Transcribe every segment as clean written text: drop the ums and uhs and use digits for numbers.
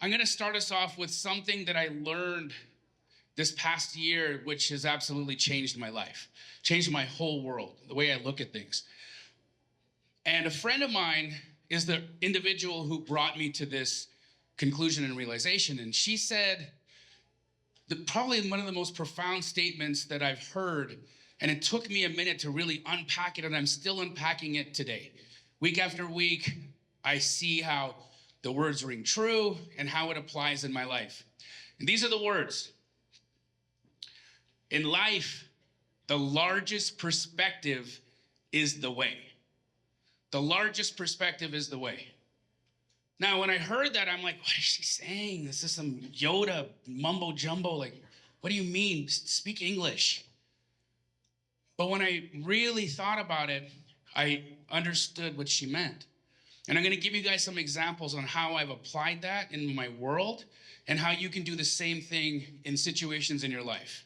I'm going to start us off with something that I learned this past year, which has absolutely changed my life, changed my whole world, the way I look at things. And a friend of mine is the individual who brought me to this conclusion and realization. And she said probably one of the most profound statements that I've heard. And it took me a minute to really unpack it, and I'm still unpacking it today. Week after week, I see how the words ring true and how it applies in my life. And these are the words. In life, the largest perspective is the way. The largest perspective is the way. Now, when I heard that, I'm like, what is she saying? This is some Yoda mumbo jumbo. Like, what do you mean? Speak English. But when I really thought about it, I understood what she meant. And I'm going to give you guys some examples on how I've applied that in my world and how you can do the same thing in situations in your life.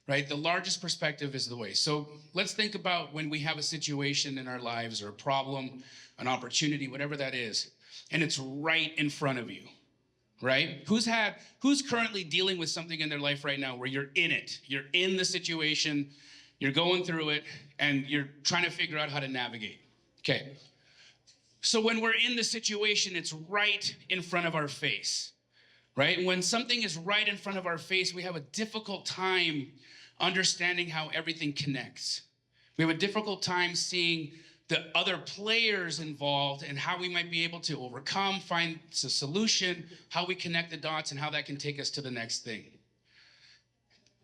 Right? The largest perspective is the way. So let's think about when we have a situation in our lives or a problem, an opportunity, whatever that is, and it's right in front of you, right? Who's currently dealing with something in their life right now where you're in it? You're in the situation, you're going through it, and you're trying to figure out how to navigate. Okay. So when we're in the situation, it's right in front of our face, right? And when something is right in front of our face, we have a difficult time understanding how everything connects. We have a difficult time seeing the other players involved and how we might be able to overcome, find a solution, how we connect the dots, and how that can take us to the next thing.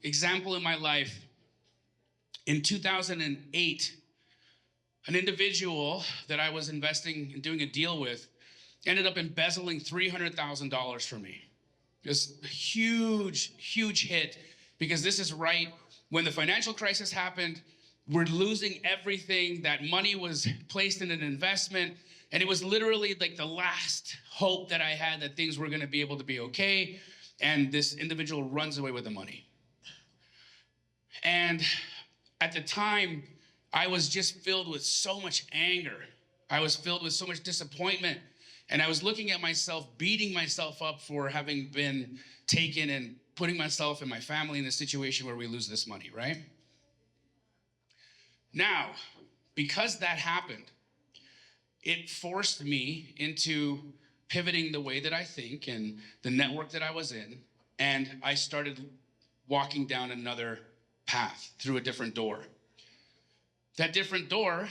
Example in my life, in 2008, an individual that I was investing and doing a deal with ended up embezzling $300,000 from me. It was a huge, huge hit because this is right when the financial crisis happened. We're losing everything. That money was placed in an investment, and it was literally like the last hope that I had that things were going to be able to be okay, and this individual runs away with the money. And at the time, I was just filled with so much anger. I was filled with so much disappointment, and I was looking at myself, beating myself up for having been taken and putting myself and my family in a situation where we lose this money, right? Now, because that happened, it forced me into pivoting the way that I think and the network that I was in, and I started walking down another path through a different door. That different door,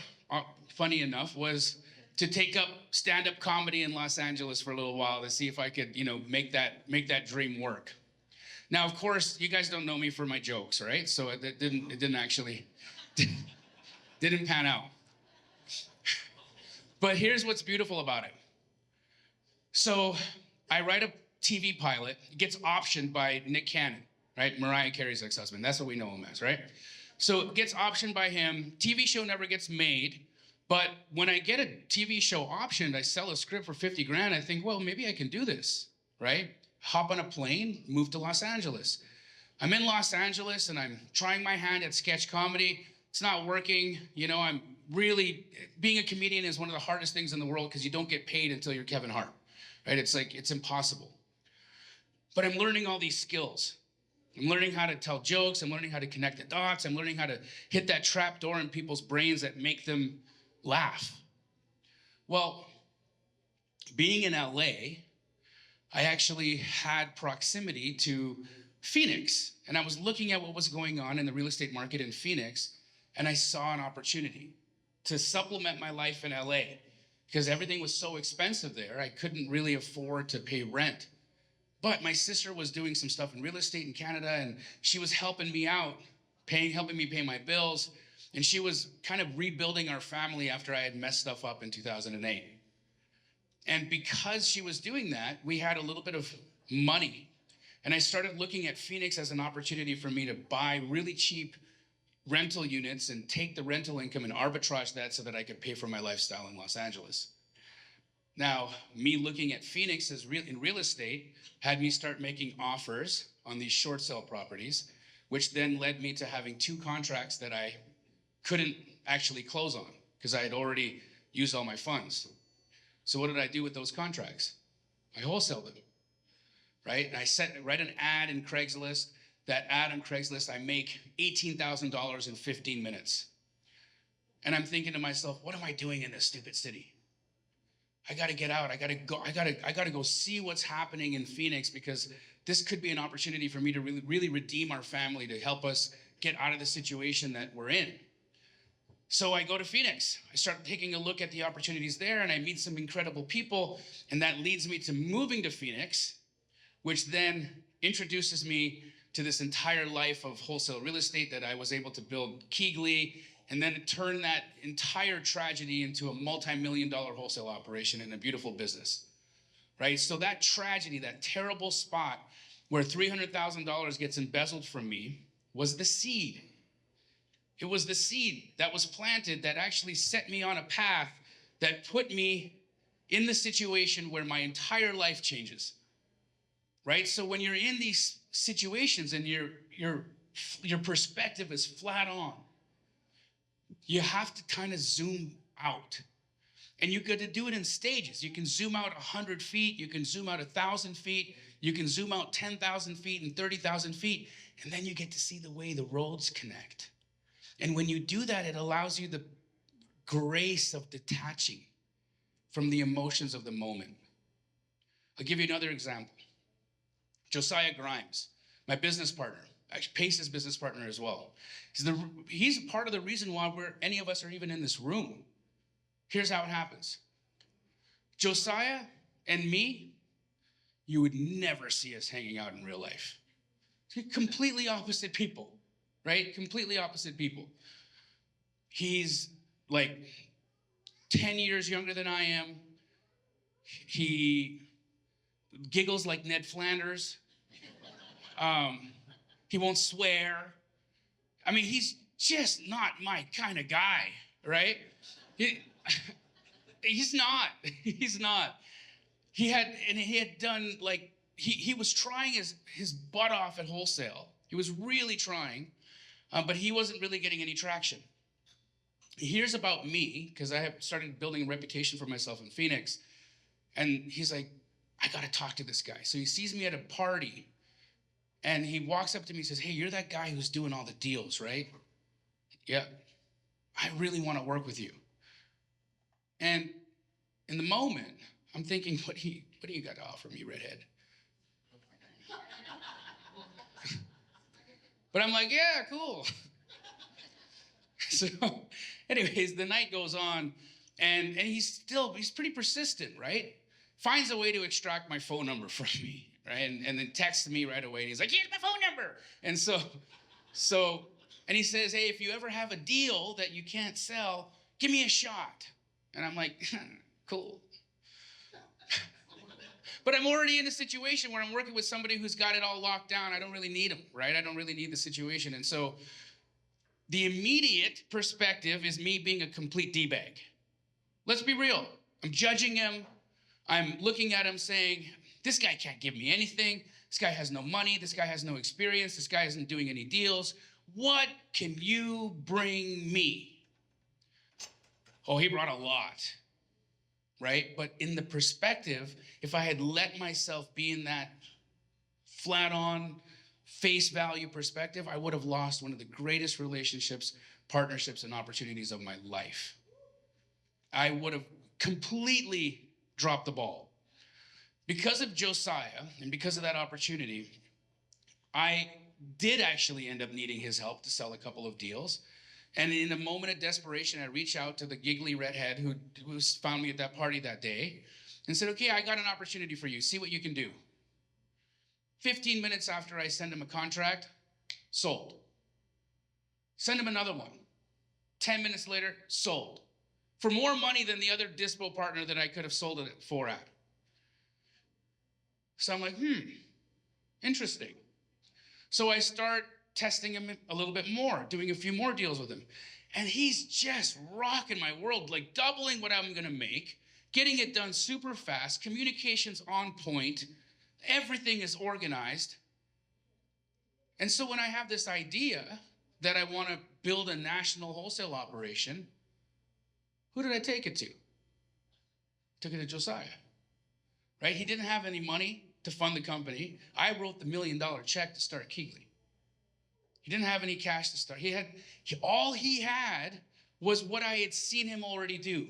funny enough, was to take up stand-up comedy in Los Angeles for a little while to see if I could, make that dream work. Now, of course, you guys don't know me for my jokes, right? So it didn't actually didn't pan out. But here's what's beautiful about it. So I write a TV pilot. It gets optioned by Nick Cannon, right? Mariah Carey's ex-husband. That's what we know him as, right? So it gets optioned by him. TV show never gets made. But when I get a TV show optioned, I sell a script for 50 grand. I think, well, maybe I can do this, right? Hop on a plane, move to Los Angeles. I'm in Los Angeles and I'm trying my hand at sketch comedy. It's not working. I'm really, being a comedian is one of the hardest things in the world because you don't get paid until you're Kevin Hart, right? It's impossible. But I'm learning all these skills. I'm learning how to tell jokes. I'm learning how to connect the dots. I'm learning how to hit that trap door in people's brains that make them laugh. Well, being in LA, I actually had proximity to Phoenix. And I was looking at what was going on in the real estate market in Phoenix, and I saw an opportunity to supplement my life in LA because everything was so expensive there. I couldn't really afford to pay rent. But my sister was doing some stuff in real estate in Canada, and she was helping me out, helping me pay my bills. And she was kind of rebuilding our family after I had messed stuff up in 2008. And because she was doing that, we had a little bit of money. And I started looking at Phoenix as an opportunity for me to buy really cheap rental units and take the rental income and arbitrage that so that I could pay for my lifestyle in Los Angeles. Now, me looking at Phoenix in real estate had me start making offers on these short sale properties, which then led me to having 2 contracts that I couldn't actually close on because I had already used all my funds. So what did I do with those contracts? I wholesaled them. right? And I write an ad in Craigslist. That ad on Craigslist, I make $18,000 in 15 minutes. And I'm thinking to myself, what am I doing in this stupid city? I got to get out. I got to go see what's happening in Phoenix, because this could be an opportunity for me to really redeem our family, to help us get out of the situation that we're in. So I go to Phoenix. I start taking a look at the opportunities there, and I meet some incredible people, and that leads me to moving to Phoenix, which then introduces me to this entire life of wholesale real estate that I was able to build Keegly, and then turn that entire tragedy into a multi-million-dollar wholesale operation and a beautiful business, right? So that tragedy, that terrible spot where $300,000 gets embezzled from me, was the seed. It was the seed that was planted that actually set me on a path that put me in the situation where my entire life changes, right? So when you're in these situations and your perspective is flat on, you have to kind of zoom out. And you got to do it in stages. You can zoom out 100 feet, you can zoom out 1,000 feet, you can zoom out 10,000 feet and 30,000 feet, and then you get to see the way the roads connect. And when you do that, it allows you the grace of detaching from the emotions of the moment. I'll give you another example. Josiah Grimes, my business partner, actually Pace's business partner as well. He's part of the reason why any of us are even in this room. Here's how it happens. Josiah and me, you would never see us hanging out in real life. Completely opposite people, right? Completely opposite people. He's like 10 years younger than I am. He giggles like Ned Flanders. He won't swear. I mean, he's just not my kind of guy, right? He's not. He's not. He had done like, he was trying his butt off at wholesale. He was really trying, but he wasn't really getting any traction. He hears about me, because I have started building a reputation for myself in Phoenix, and he's like, I got to talk to this guy. So he sees me at a party, and he walks up to me and says, hey, you're that guy who's doing all the deals, right? Yeah. I really want to work with you. And in the moment, I'm thinking, what do you got to offer me, redhead? But I'm like, yeah, cool. So anyways, the night goes on, and he's pretty persistent, right? Finds a way to extract my phone number from me, right? And then texts me right away. And he's like, here's my phone number. And and he says, hey, if you ever have a deal that you can't sell, give me a shot. And I'm like, cool. But I'm already in a situation where I'm working with somebody who's got it all locked down. I don't really need him, right? I don't really need the situation. And so the immediate perspective is me being a complete D-bag. Let's be real. I'm judging him. I'm looking at him saying, this guy can't give me anything. This guy has no money. This guy has no experience. This guy isn't doing any deals. What can you bring me? Oh, he brought a lot, right? But in the perspective, if I had let myself be in that flat on, face value perspective, I would have lost one of the greatest relationships, partnerships, and opportunities of my life. I would have completely dropped the ball. Because of Josiah and because of that opportunity, I did actually end up needing his help to sell a couple of deals. And in a moment of desperation, I reached out to the giggly redhead who found me at that party that day and said, okay, I got an opportunity for you. See what you can do. 15 minutes after I send him a contract, sold. Send him another one. 10 minutes later, sold. For more money than the other dispo partner that I could have sold it for at. So I'm like, interesting. So I start testing him a little bit more, doing a few more deals with him. And he's just rocking my world, like doubling what I'm gonna make, getting it done super fast, communications on point, everything is organized. And so when I have this idea that I wanna build a national wholesale operation, who did I take it to? Took it to Josiah, right? He didn't have any money to fund the company. I wrote the $1 million check to start Keegley. He didn't have any cash to start. All he had was what I had seen him already do.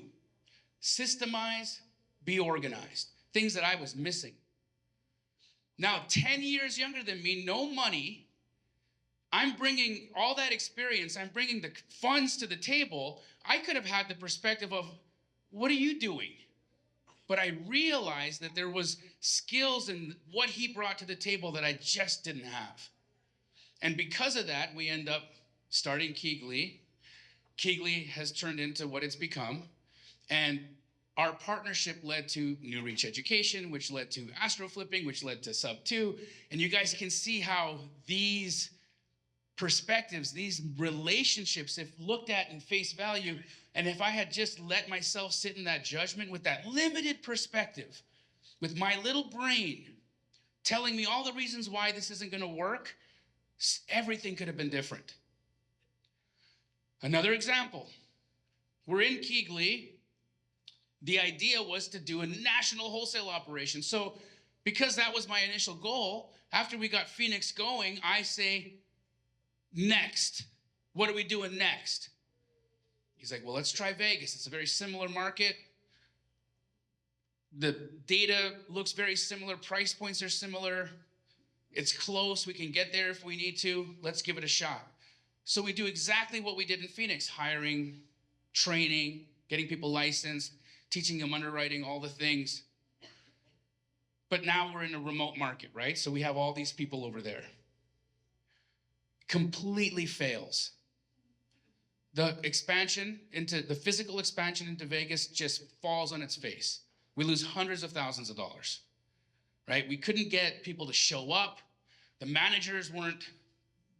Systemize, be organized. Things that I was missing. Now, 10 years younger than me, no money. I'm bringing all that experience. I'm bringing the funds to the table. I could have had the perspective of, what are you doing? But I realized that there was skills in what he brought to the table that I just didn't have. And because of that, we end up starting Keegley. Keegley has turned into what it's become. And our partnership led to New Reach Education, which led to Astro Flipping, which led to Sub 2. And you guys can see how these perspectives, these relationships, if looked at in face value, and if I had just let myself sit in that judgment with that limited perspective, with my little brain telling me all the reasons why this isn't going to work, everything could have been different. Another example, we're in Keegley. The idea was to do a national wholesale operation. So because that was my initial goal, after we got Phoenix going, I say, next, what are we doing next? He's like, well, let's try Vegas. It's a very similar market. The data looks very similar. Price points are similar. It's close. We can get there if we need to. Let's give it a shot. So we do exactly what we did in Phoenix, hiring, training, getting people licensed, teaching them underwriting, all the things. But now we're in a remote market, right? So we have all these people over there. Completely fails. The physical expansion into Vegas just falls on its face. We lose hundreds of thousands of dollars, right? We couldn't get people to show up. The managers weren't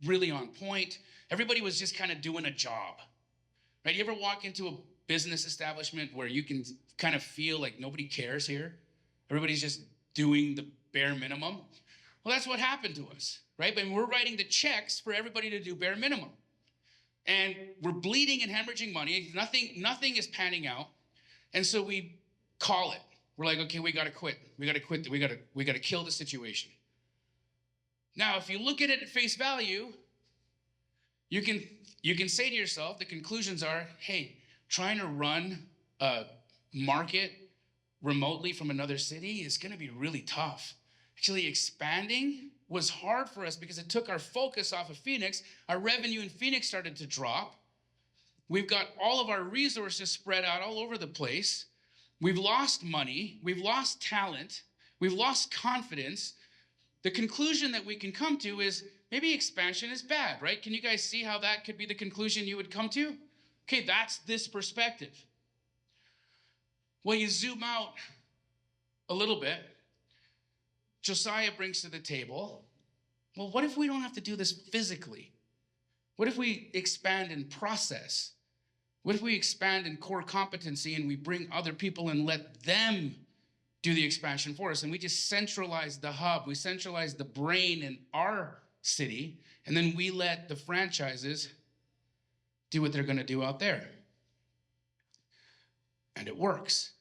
really on point. Everybody was just kind of doing a job, right? You ever walk into a business establishment where you can kind of feel like nobody cares here? Everybody's just doing the bare minimum. Well, that's what happened to us, right? But we're writing the checks for everybody to do bare minimum. And we're bleeding and hemorrhaging money. Nothing is panning out. And so we call it. We're like, okay, we got to quit. We got to quit. We got to kill the situation. Now, if you look at it at face value, you can say to yourself, the conclusions are, hey, trying to run a market remotely from another city is going to be really tough. Actually, expanding was hard for us because it took our focus off of Phoenix. Our revenue in Phoenix started to drop. We've got all of our resources spread out all over the place. We've lost money. We've lost talent. We've lost confidence. The conclusion that we can come to is maybe expansion is bad, right? Can you guys see how that could be the conclusion you would come to? Okay, that's this perspective. Well, you zoom out a little bit. Josiah brings to the table, well, what if we don't have to do this physically? What if we expand in process? What if we expand in core competency and we bring other people and let them do the expansion for us? And we just centralize the hub. We centralize the brain in our city. And then we let the franchises do what they're going to do out there. And it works.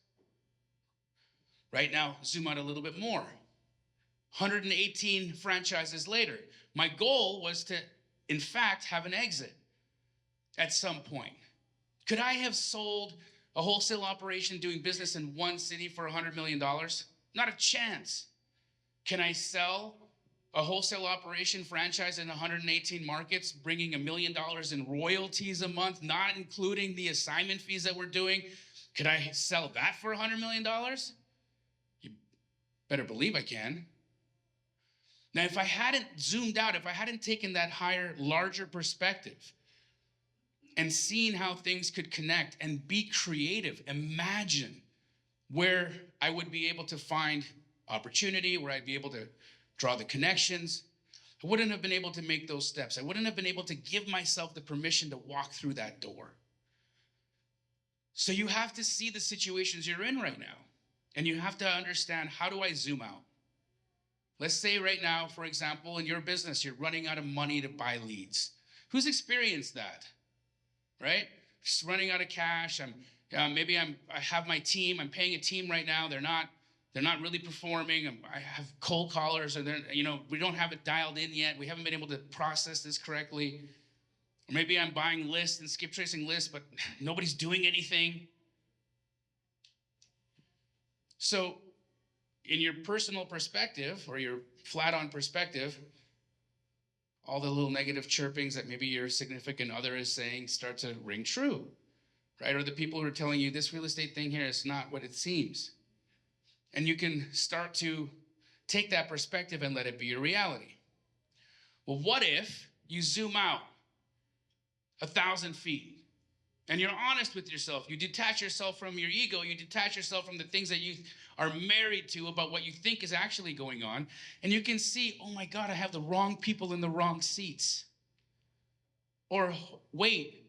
Right now, zoom out a little bit more. 118 franchises later. My goal was to, in fact, have an exit at some point. Could I have sold a wholesale operation doing business in one city for $100 million? Not a chance. Can I sell a wholesale operation franchise in 118 markets, bringing $1 million in royalties a month, not including the assignment fees that we're doing? Could I sell that for $100 million? You better believe I can. Now, if I hadn't zoomed out, if I hadn't taken that higher, larger perspective and seen how things could connect and be creative, imagine where I would be able to find opportunity, where I'd be able to draw the connections. I wouldn't have been able to make those steps. I wouldn't have been able to give myself the permission to walk through that door. So you have to see the situations you're in right now, and you have to understand, how do I zoom out? Let's say right now, for example, in your business, you're running out of money to buy leads. Who's experienced that, right? Just running out of cash. I have my team. I'm paying a team right now. They're They're not really performing. I have cold callers, or we don't have it dialed in yet. We haven't been able to process this correctly. Or maybe I'm buying lists and skip tracing lists, but nobody's doing anything. So in your personal perspective, or your flat-on perspective, all the little negative chirpings that maybe your significant other is saying start to ring true, right? Or the people who are telling you this real estate thing here is not what it seems. And you can start to take that perspective and let it be your reality. Well, what if you zoom out 1,000 feet and you're honest with yourself? You detach yourself from your ego. You detach yourself from the things that you are married to about what you think is actually going on. And you can see, oh my God, I have the wrong people in the wrong seats. Or wait,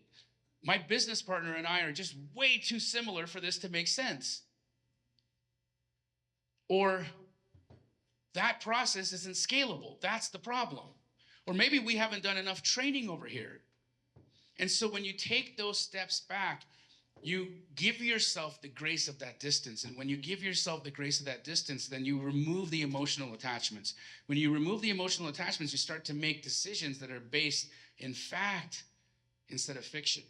my business partner and I are just way too similar for this to make sense. Or that process isn't scalable. That's the problem. Or maybe we haven't done enough training over here. And so when you take those steps back, you give yourself the grace of that distance. And when you give yourself the grace of that distance, then you remove the emotional attachments. When you remove the emotional attachments, you start to make decisions that are based in fact instead of fiction.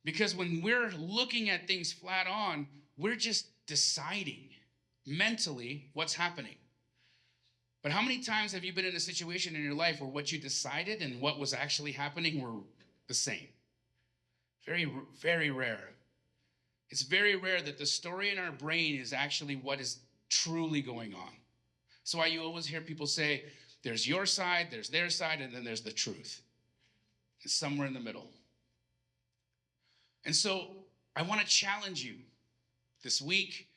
Because when we're looking at things flat on, we're just deciding mentally what's happening. But how many times have you been in a situation in your life where what you decided and what was actually happening were the same? Very, very rare. It's very rare that the story in our brain is actually what is truly going on. That's why you always hear people say, there's your side, there's their side, and then there's the truth. It's somewhere in the middle. And so I want to challenge you this week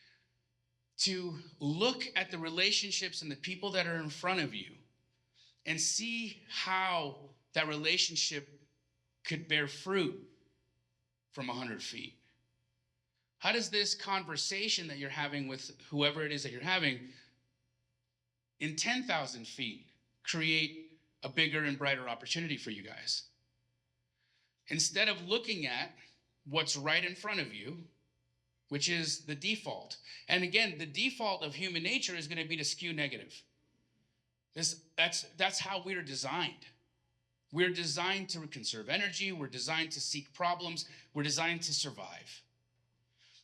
to look at the relationships and the people that are in front of you and see how that relationship could bear fruit from 100 feet. How does this conversation that you're having with whoever it is that you're having in 10,000 feet create a bigger and brighter opportunity for you guys? Instead of looking at what's right in front of you, which is the default. And again, the default of human nature is going to be to skew negative. That's how we're designed. We're designed to conserve energy. We're designed to seek problems. We're designed to survive.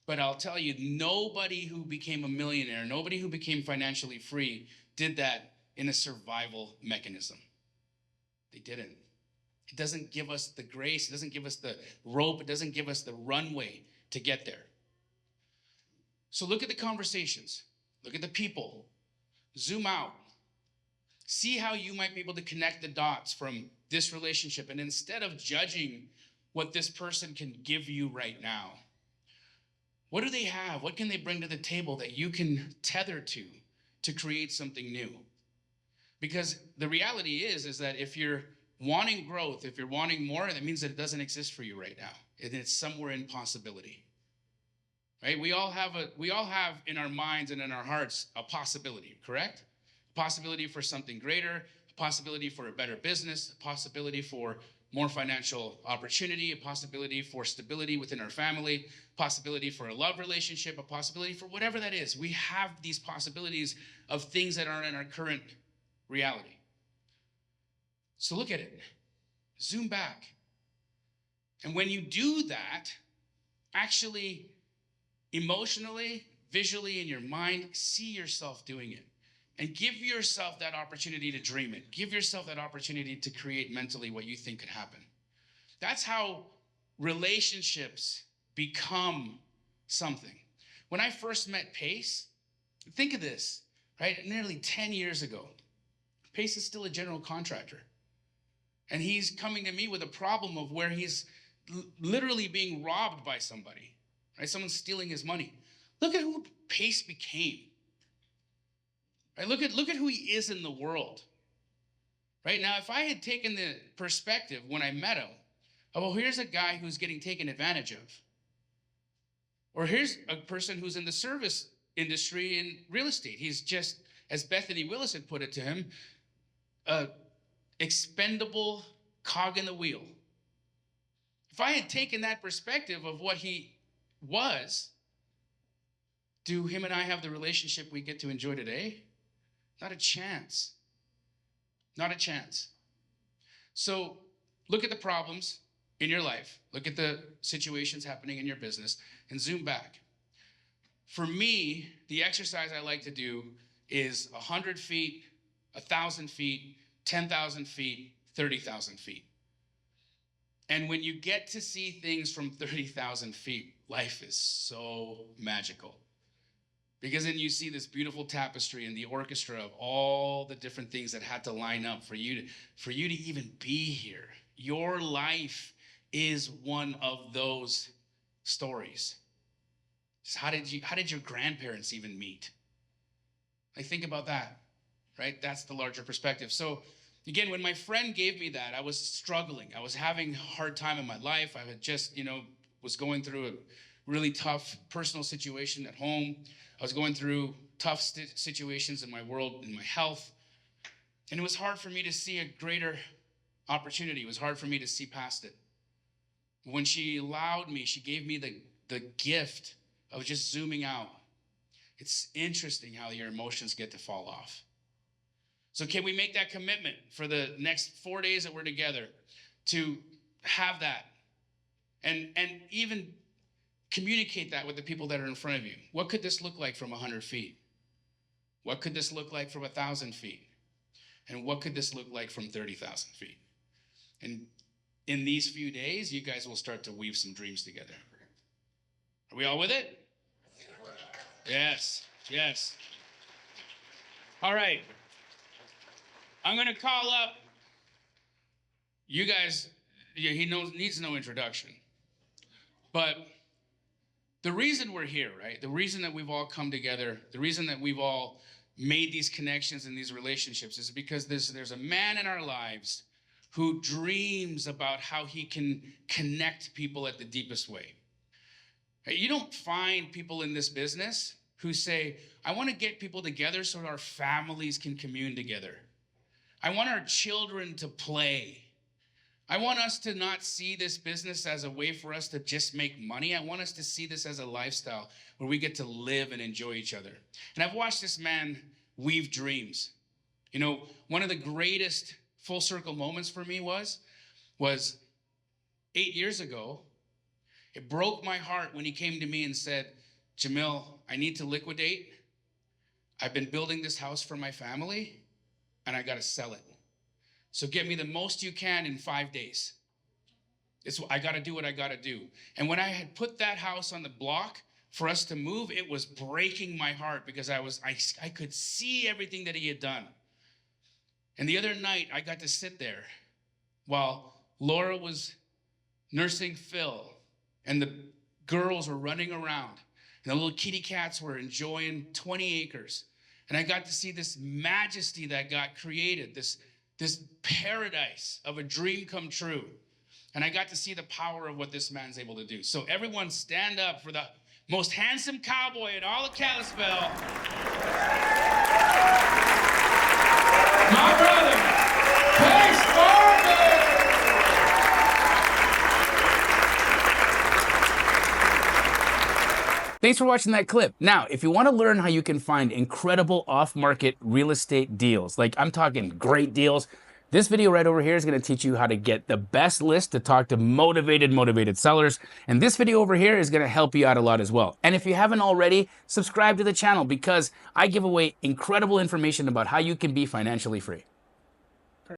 But I'll tell you, nobody who became a millionaire, nobody who became financially free did that in a survival mechanism. They didn't. It doesn't give us the grace. It doesn't give us the rope. It doesn't give us the runway to get there. So look at the conversations. Look at the people. Zoom out. See how you might be able to connect the dots from this relationship. And instead of judging what this person can give you right now, what do they have? What can they bring to the table that you can tether to create something new? Because the reality is that if you're wanting growth, if you're wanting more, that means that it doesn't exist for you right now. And it's somewhere in possibility. Right? We all have in our minds and in our hearts a possibility, correct? A possibility for something greater, a possibility for a better business, a possibility for more financial opportunity, a possibility for stability within our family, a possibility for a love relationship, a possibility for whatever that is. We have these possibilities of things that aren't in our current reality. So look at it. Zoom back. And when you do that, actually, emotionally, visually, in your mind, see yourself doing it. And give yourself that opportunity to dream it. Give yourself that opportunity to create mentally what you think could happen. That's how relationships become something. When I first met Pace, think of this, right? Nearly 10 years ago, Pace is still a general contractor. And he's coming to me with a problem of where he's literally being robbed by somebody, right? Someone's stealing his money. Look at who Pace became. Right? Look at who he is in the world. Right? Now, if I had taken the perspective when I met him, oh, well, here's a guy who's getting taken advantage of. Or here's a person who's in the service industry in real estate. He's just, as Bethany Willis had put it to him, a expendable cog in the wheel. If I had taken that perspective of what he was, do him and I have the relationship we get to enjoy today? Not a chance. Not a chance. So look at the problems in your life. Look at the situations happening in your business and zoom back. For me, the exercise I like to do is 100 feet, 1,000 feet, 10,000 feet, 30,000 feet. And when you get to see things from 30,000 feet, life is so magical. Because then you see this beautiful tapestry and the orchestra of all the different things that had to line up for you to even be here. Your life is one of those stories. Just how did your grandparents even meet? Like, think about that, right? That's the larger perspective. So again, when my friend gave me that, I was struggling. I was having a hard time in my life. I had just, was going through a really tough personal situation at home. I was going through tough situations in my world, in my health. And it was hard for me to see a greater opportunity. It was hard for me to see past it. When she allowed me, she gave me the gift of just zooming out. It's interesting how your emotions get to fall off. So can we make that commitment for the next 4 days that we're together to have that and even communicate that with the people that are in front of you? What could this look like from 100 feet? What could this look like from 1,000 feet? And what could this look like from 30,000 feet? And in these few days, you guys will start to weave some dreams together. Are we all with it? Yes, yes. All right. I'm going to call up you guys. He needs no introduction. But the reason we're here, right? The reason that we've all come together, the reason that we've all made these connections and these relationships is because there's a man in our lives who dreams about how he can connect people at the deepest way. You don't find people in this business who say, I want to get people together so our families can commune together. I want our children to play. I want us to not see this business as a way for us to just make money. I want us to see this as a lifestyle where we get to live and enjoy each other. And I've watched this man weave dreams. One of the greatest full circle moments for me was 8 years ago. It broke my heart when he came to me and said, Jamil, I need to liquidate. I've been building this house for my family, and I got to sell it. So get me the most you can in 5 days. I got to do what I got to do. And when I had put that house on the block for us to move, it was breaking my heart because I could see everything that he had done. And the other night, I got to sit there while Laura was nursing Phil and the girls were running around and the little kitty cats were enjoying 20 acres. And I got to see this majesty that got created, this paradise of a dream come true. And I got to see the power of what this man's able to do. So everyone stand up for the most handsome cowboy in all of Kalispell. My brother, Pace Farmer! Thanks for watching that clip. Now, if you want to learn how you can find incredible off-market real estate deals, like I'm talking great deals, this video right over here is going to teach you how to get the best list to talk to motivated sellers. And this video over here is going to help you out a lot as well. And if you haven't already, subscribe to the channel because I give away incredible information about how you can be financially free.